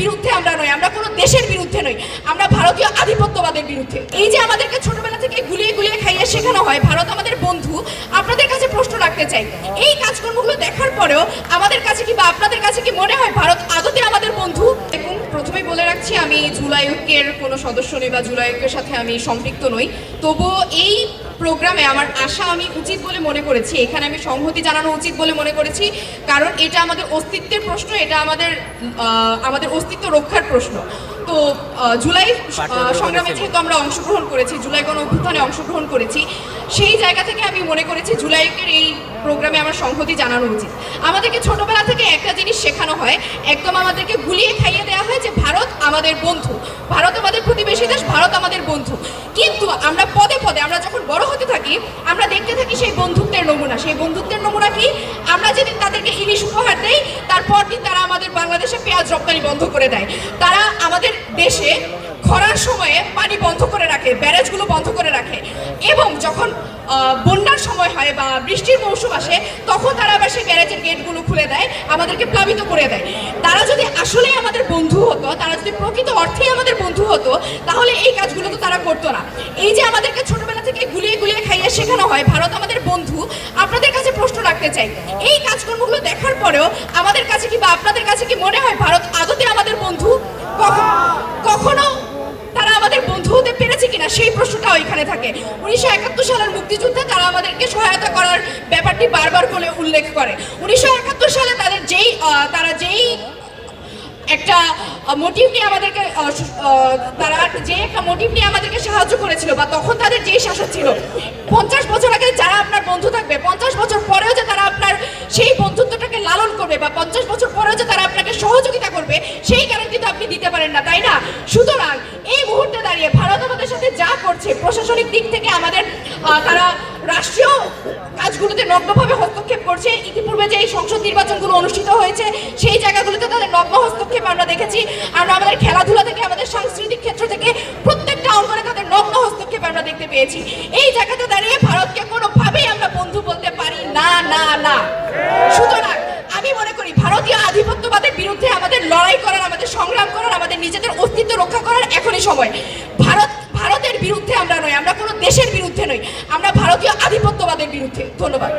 বিরুদ্ধে আমরা নই, আমরা কোনো দেশের বিরুদ্ধে নই, আমরা ভারতীয় আধিপত্যবাদের বিরুদ্ধে। এই যে আমাদেরকে ছোটবেলা থেকে গুলিয়ে গুলিয়ে খাইয়ে শেখানো হয় ভারত আমাদের বন্ধু, আপনাদের কাছে প্রশ্ন রাখতে চাই, এই কাজকর্মগুলো দেখার পরেও আমাদের কাছে কি বা আপনাদের কাছে কি মনে হয় ভারত আদতে আমাদের বন্ধু? দেখুন, প্রথমেই বলে রাখছি, আমি জুলাই ঐক্যের কোনো সদস্য নই বা জুলাই ঐক্যের সাথে আমি সম্পৃক্ত নই। তবুও এই প্রোগ্রামে আমার আসা আমি উচিত বলে মনে করেছি, এখানে আমি সংহতি জানানো উচিত বলে মনে করেছি, কারণ এটা আমাদের অস্তিত্বের প্রশ্ন, এটা আমাদের অস্তিত্ব রক্ষার প্রশ্ন। তো জুলাই সংগ্রামে যেহেতু আমরা অংশগ্রহণ করেছি, জুলাই গণ অভ্যুত্থানে অংশগ্রহণ করেছি, সেই জায়গা থেকে আমি মনে করেছি জুলাই ঐক্যের এই প্রোগ্রামে আমার সংহতি জানানো উচিত। আমাদেরকে ছোটবেলা থেকে একটা জিনিস শেখানো হয়, একদম আমাদেরকে গুলিয়ে খাইয়ে দেওয়া হয় যে ভারত আমাদের বন্ধু, ভারত আমাদের প্রতিবেশী দেশ, ভারত আমাদের বন্ধু। কিন্তু আমরা পদে পদে আমরা যখন বড় হতে থাকি, আমরা দেখতে থাকি সেই বন্ধুত্বের নমুনা। সেই বন্ধুত্বের নমুনা কি? আমরা যেদিন তাদেরকে ইলিশ উপহার দেই, তারপর দিন তারা আমাদের বাংলাদেশে পেঁয়াজ রপ্তানি বন্ধ করে দেয়। তারা আমাদের দেশে খরার সময়ে পানি বন্ধ করে রাখে, ব্যারেজগুলো বন্ধ করে রাখে, এবং যখন বন্যার সময় হয় বা বৃষ্টির মৌসুম আসে, তখন তারা আবার সেই ব্যারেজের গেটগুলো খুলে দেয়, আমাদেরকে প্লাবিত করে দেয়। তারা যদি আসলেই আমাদের বন্ধু হতো, তারা যদি প্রকৃত অর্থেই আমাদের বন্ধু হতো, তাহলে এই কাজগুলো তো তারা করতো না। এই যে আমাদেরকে ছোটবেলা থেকে গুলিয়ে গুলিয়ে খাইয়ে শেখানো হয় ভারত আমাদের বন্ধু, আপনাদের কাছে প্রশ্ন রাখতে চাই, এই কাজকর্মগুলো দেখার পরেও আমাদের কাছে কি বা আপনাদের কাছে কি মনে হয় ভারত আদতে আমাদের বন্ধু? কখনো তারা আমাদের বন্ধু হতে পেরেছে কিনা, সেই প্রশ্নটাও এখানে থাকে। 1971 সালের মুক্তিযুদ্ধে তারা আমাদেরকে সহায়তা করার ব্যাপারটি বারবার করে উল্লেখ করে। 1971 সালে তারা যেই একটা মোটিভ নিয়ে আমাদেরকে আমাদেরকে সাহায্য করেছিল, বা তখন তাদের যেই শাসক ছিল, 50 বছর আগে যারা আপনার বন্ধু থাকবে, 50 বছর পরেও যে তারা আপনার সেই বন্ধুত্বটাকে লালন করবে, বা 50 বছর পরেও যে তারা আপনাকে সহযোগিতা করবে, সেই গ্যারান্টি তো আপনি দিতে পারেন না, তাই না? সুতরাং এই মুহূর্তে দাঁড়িয়ে ভারত আমাদের সাথে যা করছে, প্রশাসনিক দিক থেকে আমাদের তারা রাষ্ট্রীয় কাজগুলোতে নগ্নভাবে হস্তক্ষেপ করছে। ইতিপূর্বে যে এই সংসদ নির্বাচনগুলো অনুষ্ঠিত হয়েছে, সেই জায়গাগুলোতে তাদের নগ্ন হস্তক্ষেপ আমরা দেখেছি। আমরা আমাদের খেলাধুলা থেকে, আমাদের সাংস্কৃতিক ক্ষেত্র থেকে প্রত্যেকটা অঙ্গনে তাদের নগ্ন হস্তক্ষেপ আমরা দেখতে পেয়েছি। এই জায়গাতে দাঁড়িয়ে ভারতকে কোনোভাবেই আমরা বন্ধু বলতে পারি না, না, না। সুতরাং আমি মনে করি ভারতীয় আধিপত্যবাদের বিরুদ্ধে আমাদের লড়াই করার, আমাদের সংগ্রাম করার, আমাদের নিজেদের অস্তিত্ব রক্ষা করার এখনই সময়। ভারতের বিরুদ্ধে আমরা নই, আমরা কোনো দেশের বিরুদ্ধে নই, আমরা ভারতীয় আধিপত্যবাদের বিরুদ্ধে। ধন্যবাদ।